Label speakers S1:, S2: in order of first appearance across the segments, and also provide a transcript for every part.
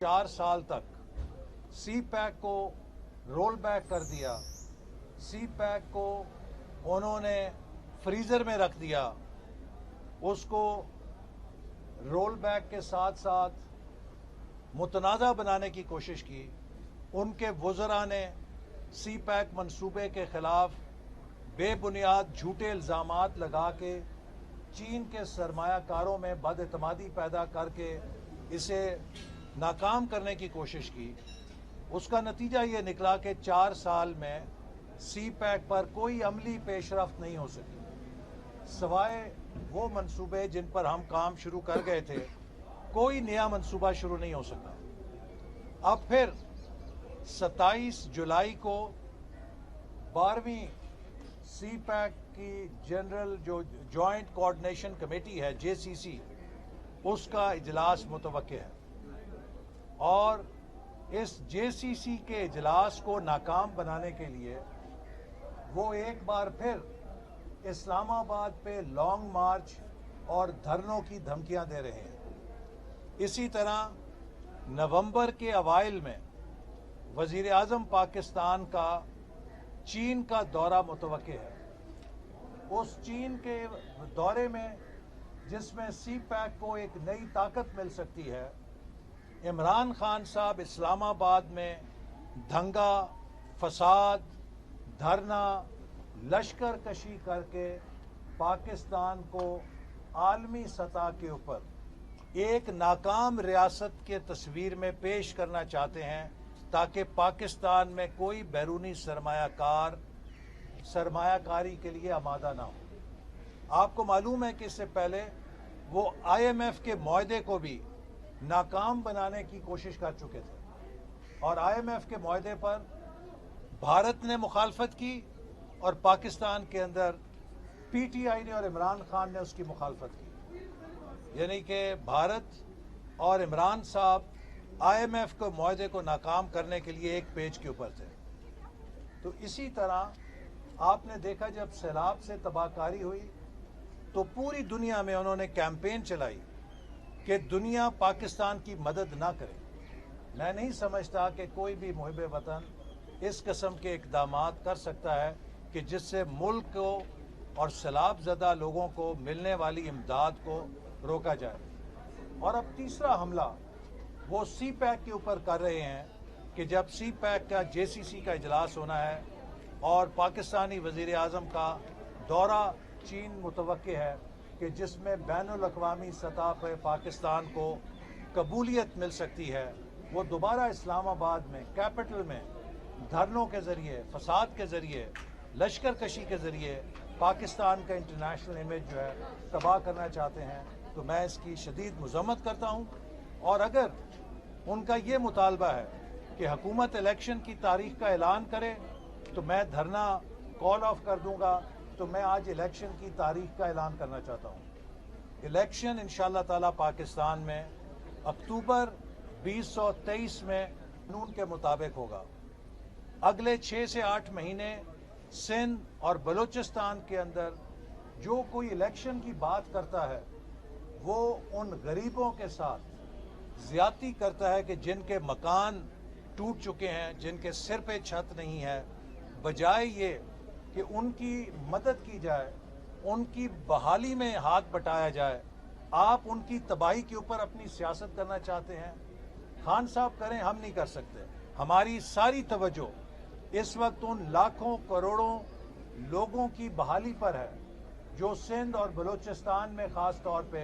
S1: 4 साल तक सी पैक को रोल बैक कर दिया, सी पैक को उन्होंने फ्रीज़र में रख दिया, उसको रोल बैक के साथ साथ मुतनाज़ा बनाने की कोशिश की। उनके वज़रा ने सी पैक मंसूबे के ख़िलाफ़ बेबुनियाद झूठे इल्ज़ामात लगा के चीन के सरमायाकारों में बदएतमादी पैदा करके इसे नाकाम करने की कोशिश की। उसका नतीजा ये निकला कि 4 साल में सी पैक पर कोई अमली पेशरफ्त नहीं हो सकी, सवाए वो मंसूबे जिन पर हम काम शुरू कर गए थे। कोई नया मंसूबा शुरू नहीं हो सका। अब फिर 27 जुलाई को 12वीं सी पैक की जनरल जो जॉइंट कोऑर्डिनेशन कमेटी है JCC, उसका इजलास मुतवक्के है और इस JCC के इजलास को नाकाम बनाने के लिए वो एक बार फिर इस्लामाबाद पे लॉन्ग मार्च और धरनों की धमकियां दे रहे हैं। इसी तरह नवंबर के अवाइल में वज़ीर आज़म पाकिस्तान का चीन का दौरा मुतवक्के है। उस चीन के दौरे में जिसमें सी पैक को एक नई ताकत मिल सकती है, इमरान खान साहब इस्लामाबाद में दंगा, फसाद, धरना, लश्कर कशी करके पाकिस्तान को आलमी सतह के ऊपर एक नाकाम रियासत के तस्वीर में पेश करना चाहते हैं, ताकि पाकिस्तान में कोई बैरूनी सरमायाकारी के लिए आमादा ना हो। आपको मालूम है कि इससे पहले वो IMF के मुआहदे को भी नाकाम बनाने की कोशिश कर चुके थे और IMF के मुआहदे पर भारत ने मुखालफत की और पाकिस्तान के अंदर PTI ने और इमरान खान ने उसकी मुखालफत की। यानी कि भारत और इमरान साहब IMF के मुआहदे को नाकाम करने के लिए एक पेज के ऊपर थे। तो इसी तरह आपने देखा जब सैलाब से तबाहकारी हुई तो पूरी दुनिया में उन्होंने कैंपेन चलाई कि दुनिया पाकिस्तान की मदद ना करे। मैं नहीं समझता कि कोई भी मुहिब वतन इस किस्म के इक़दामात कर सकता है कि जिससे मुल्क को और सैलाब ज़दा लोगों को मिलने वाली इमदाद को रोका जाए। और अब तीसरा हमला वो सी पैक के ऊपर कर रहे हैं कि जब सी पैक का JCC का इजलास होना है और पाकिस्तानी वज़ीर आज़म का दौरा चीन मुतवक्के है कि जिसमें बैनुल-अक़वामी सतह पर पाकिस्तान को कबूलियत मिल सकती है, वो दोबारा इस्लामाबाद में कैपिटल में धरनों के ज़रिए, फसाद के ज़रिए, लश्कर कशी के ज़रिए पाकिस्तान का इंटरनेशनल इमेज जो है तबाह करना चाहते हैं। तो मैं इसकी शदीद मज़म्मत करता हूँ और अगर उनका ये मुतालबा है कि हुकूमत इलेक्शन की तारीख का ऐलान करे तो मैं धरना कॉल ऑफ कर दूँगा। तो मैं आज इलेक्शन की तारीख का ऐलान करना चाहता हूँ। इलेक्शन इंशाअल्लाह ताला पाकिस्तान में अक्टूबर 2023 में कानून के मुताबिक होगा। अगले 6 से 8 महीने सिंध और बलूचिस्तान के अंदर जो कोई इलेक्शन की बात करता है वो उन गरीबों के साथ ज़्यादती करता है कि जिनके मकान टूट चुके हैं, जिनके सिर पे छत नहीं है। बजाय ये कि उनकी मदद की जाए, उनकी बहाली में हाथ बटाया जाए, आप उनकी तबाही के ऊपर अपनी सियासत करना चाहते हैं। खान साहब करें, हम नहीं कर सकते। हमारी सारी तवज्जो इस वक्त उन लाखों करोड़ों लोगों की बहाली पर है जो सिंध और बलूचिस्तान में ख़ास तौर पे,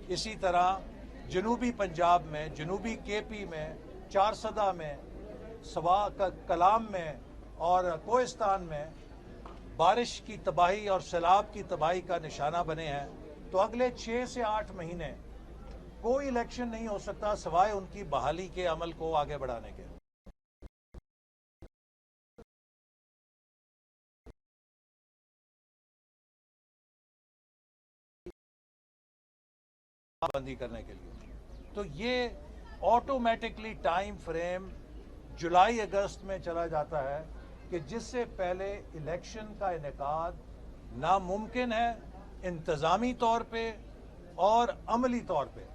S1: इसी तरह जनूबी पंजाब में, जनूबी KP में, चारसदा में, कलाम में और कोहिस्तान में बारिश की तबाही और सैलाब की तबाही का निशाना बने हैं। तो अगले 6 से 8 महीने कोई इलेक्शन नहीं हो सकता सिवाय उनकी बहाली के अमल को आगे बढ़ाने के। बंदी करने के लिए तो ये ऑटोमेटिकली टाइम फ्रेम जुलाई अगस्त में चला जाता है कि जिससे पहले इलेक्शन का इनेकाद नामुमकिन है इंतज़ामी तौर पे और अमली तौर पे।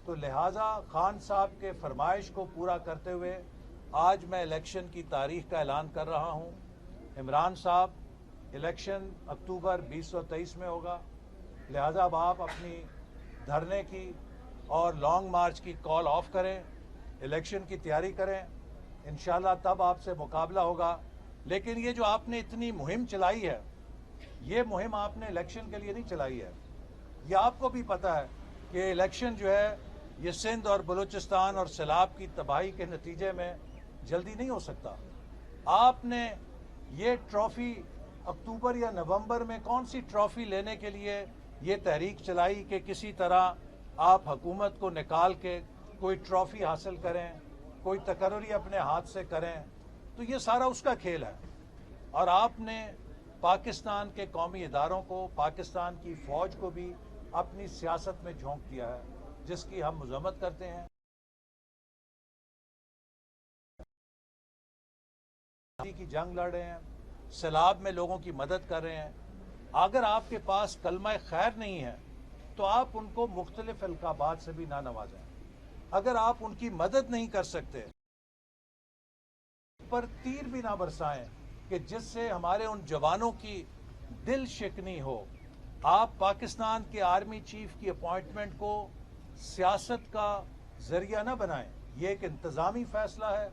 S1: تو لہٰذا خان صاحب کے فرمائش کو پورا کرتے ہوئے آج میں الیکشن کی تاریخ کا اعلان کر رہا ہوں۔ عمران صاحب، الیکشن اکتوبر 2023 میں ہوگا، لہٰذا اب آپ اپنی دھرنے کی اور لانگ مارچ کی کال آف کریں، الیکشن کی تیاری کریں، انشاءاللہ تب آپ سے مقابلہ ہوگا۔ لیکن یہ جو آپ نے اتنی مہم چلائی ہے، یہ مہم آپ نے الیکشن کے لیے نہیں چلائی ہے۔ یہ آپ کو بھی پتہ ہے کہ الیکشن جو ہے یہ سندھ اور بلوچستان اور سیلاب کی تباہی کے نتیجے میں جلدی نہیں ہو سکتا۔ آپ نے یہ ٹرافی اکتوبر یا نومبر میں کون سی ٹرافی لینے کے لیے یہ تحریک چلائی کہ کسی طرح آپ حکومت کو نکال کے کوئی ٹرافی حاصل کریں، کوئی تقرری اپنے ہاتھ سے کریں؟ تو یہ سارا اس کا کھیل ہے۔ اور آپ نے پاکستان کے قومی اداروں کو، پاکستان کی فوج کو بھی اپنی سیاست میں جھونک دیا ہے، جس کی ہم مذمت کرتے ہیں۔ کی جنگ لڑ رہے ہیں، سیلاب میں لوگوں کی مدد کر رہے ہیں۔ اگر آپ کے پاس کلمہ خیر نہیں ہے تو آپ ان کو مختلف القابات سے بھی نہ نوازیں۔ اگر آپ ان کی مدد نہیں کر سکتے پر تیر بھی نہ برسائیں کہ جس سے ہمارے ان جوانوں کی دل شکنی ہو۔ آپ پاکستان کے آرمی چیف کی اپوائنٹمنٹ کو سیاست کا ذریعہ نہ بنائیں۔ یہ ایک انتظامی فیصلہ ہے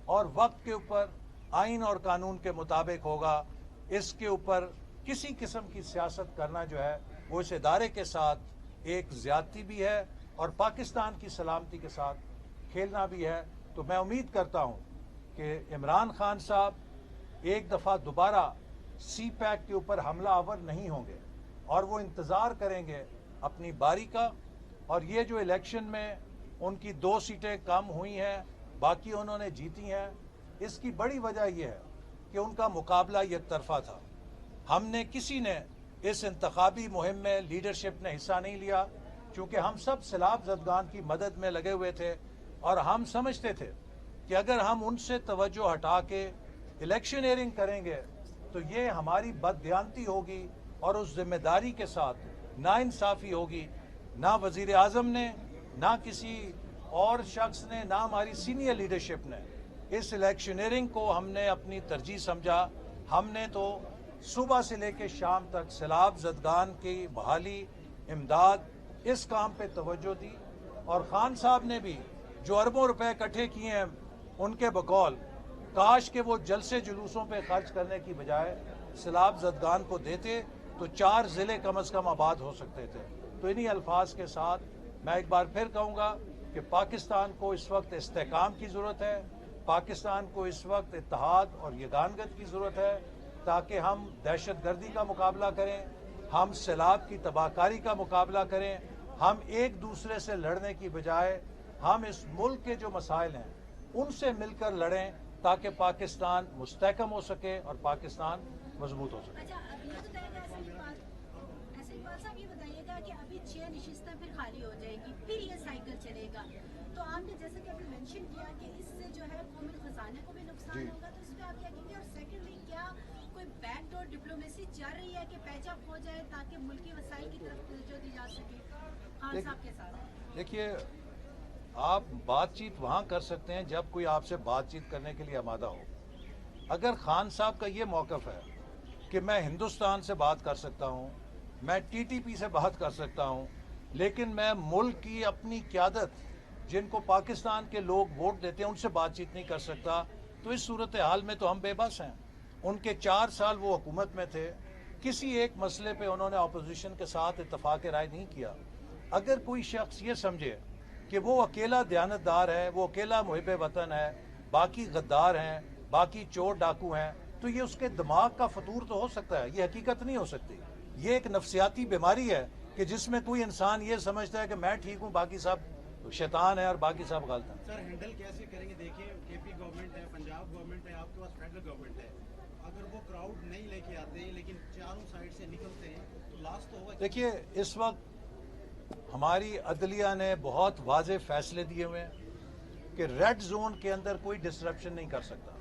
S1: اور وقت کے اوپر آئین اور قانون کے مطابق ہوگا۔ اس کے اوپر کسی قسم کی سیاست کرنا جو ہے وہ اس ادارے کے ساتھ ایک زیادتی بھی ہے اور پاکستان کی سلامتی کے ساتھ کھیلنا بھی ہے۔ تو میں امید کرتا ہوں کہ عمران خان صاحب ایک دفعہ دوبارہ سی پیک کے اوپر حملہ آور نہیں ہوں گے اور وہ انتظار کریں گے اپنی باری کا۔ اور یہ جو الیکشن میں ان کی 2 سیٹیں کم ہوئی ہیں، باقی انہوں نے جیتی ہیں، اس کی بڑی وجہ یہ ہے کہ ان کا مقابلہ یک طرفہ تھا۔ ہم نے کسی نے اس انتخابی مہم میں لیڈرشپ نے حصہ نہیں لیا، چونکہ ہم سب سیلاب زدگان کی مدد میں لگے ہوئے تھے اور ہم سمجھتے تھے کہ اگر ہم ان سے توجہ ہٹا کے الیکشن ایئرنگ کریں گے تو یہ ہماری بددیانتی ہوگی اور اس ذمہ داری کے ساتھ ناانصافی ہوگی۔ نہ وزیر اعظم نے، نہ کسی اور شخص نے، نہ ہماری سینئر لیڈرشپ نے اس الیکشنئرنگ کو ہم نے اپنی ترجیح سمجھا۔ ہم نے تو صبح سے لے کے شام تک سیلاب زدگان کی بحالی، امداد، اس کام پہ توجہ دی۔ اور خان صاحب نے بھی جو اربوں روپے اکٹھے کیے ہیں، ان کے بقول کاش کہ وہ جلسے جلوسوں پہ خرچ کرنے کی بجائے سیلاب زدگان کو دیتے تو 4 ضلع کم از کم آباد ہو سکتے تھے۔ تو انہی الفاظ کے ساتھ میں ایک بار پھر کہوں گا کہ پاکستان کو اس وقت استحکام کی ضرورت ہے، پاکستان کو اس وقت اتحاد اور یگانگت کی ضرورت ہے تاکہ ہم دہشت گردی کا مقابلہ کریں، ہم سیلاب کی تباہ کاری کا مقابلہ کریں، ہم ایک دوسرے سے لڑنے کی بجائے ہم اس ملک کے جو مسائل ہیں ان سے مل کر لڑیں تاکہ پاکستان مستحکم ہو سکے اور پاکستان مضبوط ہو سکے۔
S2: اچھا، ابھی تو طے گا ایسے اقبال صاحب، یہ بتائیے گا کہ ابھی 6 نشستیں پھر خالی ہو جائے گی، پھر یہ سائیکل چلے گا، تو آپ نے جیسے کہ ابھی مینشن کیا کہ اس سے جو ہے قومی خزانے کو بھی نقصان ہوگا، تو اس پہ آپ کیا کہیں گے؟ اور سیکنڈلی، کیا کوئی بیک ڈور ڈپلومیسی چل رہی ہے کہ پیچ اپ ہو جائے تاکہ ملکی وسائل کی طرف توجہ دی جا سکے خان صاحب کے ساتھ؟
S1: دیکھیے، آپ بات چیت وہاں کر سکتے ہیں جب کوئی آپ سے بات چیت کرنے کے لیے آمادہ ہو۔ اگر خان صاحب کا یہ موقف ہے کہ میں ہندوستان سے بات کر سکتا ہوں، میں ٹی ٹی پی سے بات کر سکتا ہوں، لیکن میں ملک کی اپنی قیادت جن کو پاکستان کے لوگ ووٹ دیتے ہیں ان سے بات چیت نہیں کر سکتا، تو اس صورتحال میں تو ہم بے بس ہیں۔ ان کے 4 سال وہ حکومت میں تھے، کسی ایک مسئلے پہ انہوں نے اپوزیشن کے ساتھ اتفاق رائے نہیں کیا۔ اگر کوئی شخص یہ سمجھے کہ وہ اکیلا دیانتدار ہے، وہ اکیلا محب وطن ہے، باقی غدار ہیں، باقی چور ڈاکو ہیں، تو یہ اس کے دماغ کا فطور تو ہو سکتا ہے، یہ حقیقت نہیں ہو سکتی۔ یہ ایک نفسیاتی بیماری ہے کہ جس میں کوئی انسان یہ سمجھتا ہے کہ میں ٹھیک ہوں، باقی سب شیطان ہے اور باقی سب غلط ہیں۔
S3: سر، ہینڈل کیسے کریں گے؟ دیکھیں، کے پی گورنمنٹ ہے، پنجاب گورنمنٹ ہے، آپ کے پاس فیڈرل گورنمنٹ ہے، اگر وہ کراؤڈ نہیں لے کے آتے ہیں لیکن چاروں سائڈ سے نکلتے ہیں تو لاس تو ہوگا۔
S1: دیکھیے، اس وقت ہماری عدلیہ نے بہت واضح فیصلے دیے ہوئے ہیں کہ ریڈ زون کے اندر کوئی ڈسرپشن نہیں کر سکتا،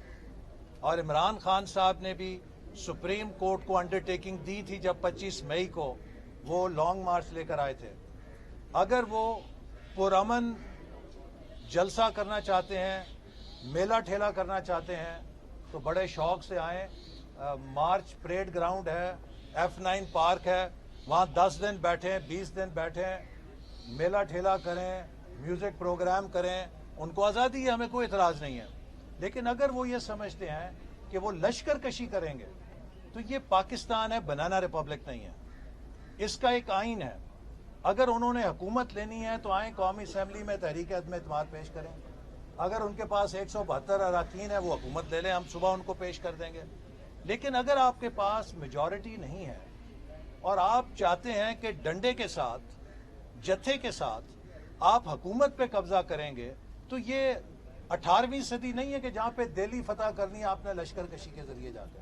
S1: اور عمران خان صاحب نے بھی سپریم کورٹ کو انڈرٹیکنگ دی تھی جب 25 مئی کو وہ لانگ مارچ لے کر آئے تھے۔ اگر وہ पुरअमन जलसा करना चाहते हैं, मेला ठेला करना चाहते हैं, तो बड़े शौक से आएँ। मार्च परेड ग्राउंड है, F9 पार्क है, वहाँ 10 दिन बैठें, 20 दिन बैठें, मेला ठेला करें, म्यूज़िक प्रोग्राम करें, उनको आज़ादी है, हमें कोई एतराज़ नहीं है। लेकिन अगर वो ये समझते हैं कि वो लश्कर कशी करेंगे, तो ये पाकिस्तान है, बनाना रिपब्लिक नहीं है। इसका एक आइन है। अगर उन्होंने हुकूमत लेनी है तो आए कौमी असम्बली में तहरीक अदम एतमाद पेश करें। अगर उनके पास 172 अरकान है, वो हुकूमत ले लें, हम सुबह उनको पेश कर देंगे। लेकिन अगर आपके पास मेजॉरिटी नहीं है और आप चाहते हैं कि डंडे के साथ, जत्थे के साथ आप हुकूमत पे कब्जा करेंगे, तो ये 18वीं सदी नहीं है कि जहाँ पे दिल्ली फतह करनी है आपने लश्कर कशी के जरिए जाकर।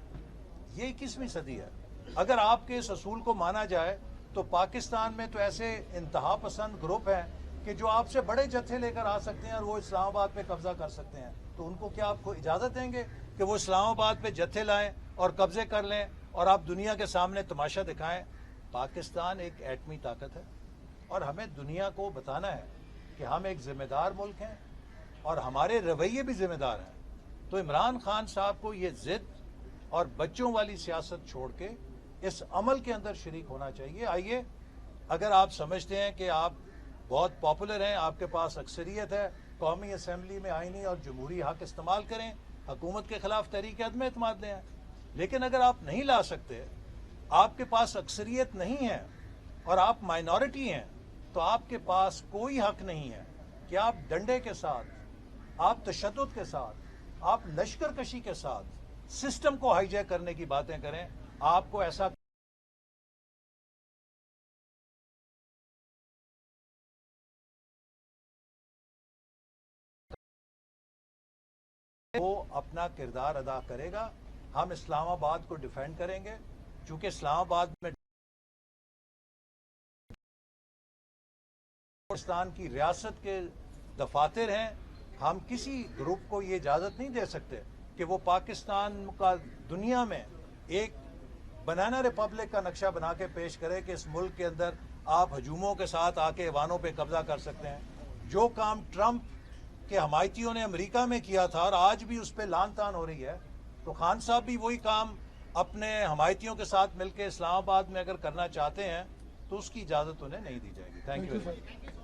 S1: ये 21वीं सदी है। अगर आपके इस असूल को माना जाए तो पाकिस्तान में तो ऐसे इंतहा पसंद ग्रुप हैं कि जो आपसे बड़े जत्थे लेकर आ सकते हैं और वो इस्लामाबाद पे कब्जा कर सकते हैं। तो उनको क्या आपको इजाज़त देंगे कि वो इस्लामाबाद पे जत्थे लाएं और कब्जे कर लें और आप दुनिया के सामने तमाशा दिखाएं? पाकिस्तान एक एटमी ताकत है और हमें दुनिया को बताना है कि हम एक जिम्मेदार मुल्क हैं और हमारे रवैये भी जिम्मेदार हैं। तो इमरान खान साहब को ये जिद और बच्चों वाली सियासत छोड़ के इस अमल के अंदर शरीक होना चाहिए। आइए, अगर आप समझते हैं कि आप बहुत पॉपुलर हैं, आपके पास अक्सरियत है, कौमी असम्बली में आईनी और जमहूरी हक इस्तेमाल करें, हुकूमत के खिलाफ तहरीक अदम एतमाद लें। लेकिन अगर आप नहीं ला सकते, आपके पास अक्सरियत नहीं है और आप माइनॉरिटी हैं, तो आपके पास कोई हक नहीं है कि आप डंडे के साथ, आप तशद्दुद के साथ, आप लश्कर कशी के साथ सिस्टम को हाईजैक करने की बातें करें। आपको ऐसा वो अपना किरदार अदा करेगा। हम इस्लामाबाद को डिफेंड करेंगे, चूंकि इस्लामाबाद में पाकिस्तान की रियासत के दफातर हैं। हम किसी ग्रुप को ये इजाज़त नहीं दे सकते कि वो पाकिस्तान का दुनिया में एक बनाना रिपब्लिक का नक्शा बना के पेश करे कि इस मुल्क के अंदर आप हजूमों के साथ आके ऐवानों पे कब्जा कर सकते हैं। जो काम ट्रंप के हमायतियों ने अमेरिका में किया था और आज भी उस पर लान तान हो रही है, तो खान साहब भी वही काम अपने हमायतियों के साथ मिलकर इस्लामाबाद में अगर करना चाहते हैं तो उसकी इजाज़त उन्हें नहीं दी जाएगी। Thank you.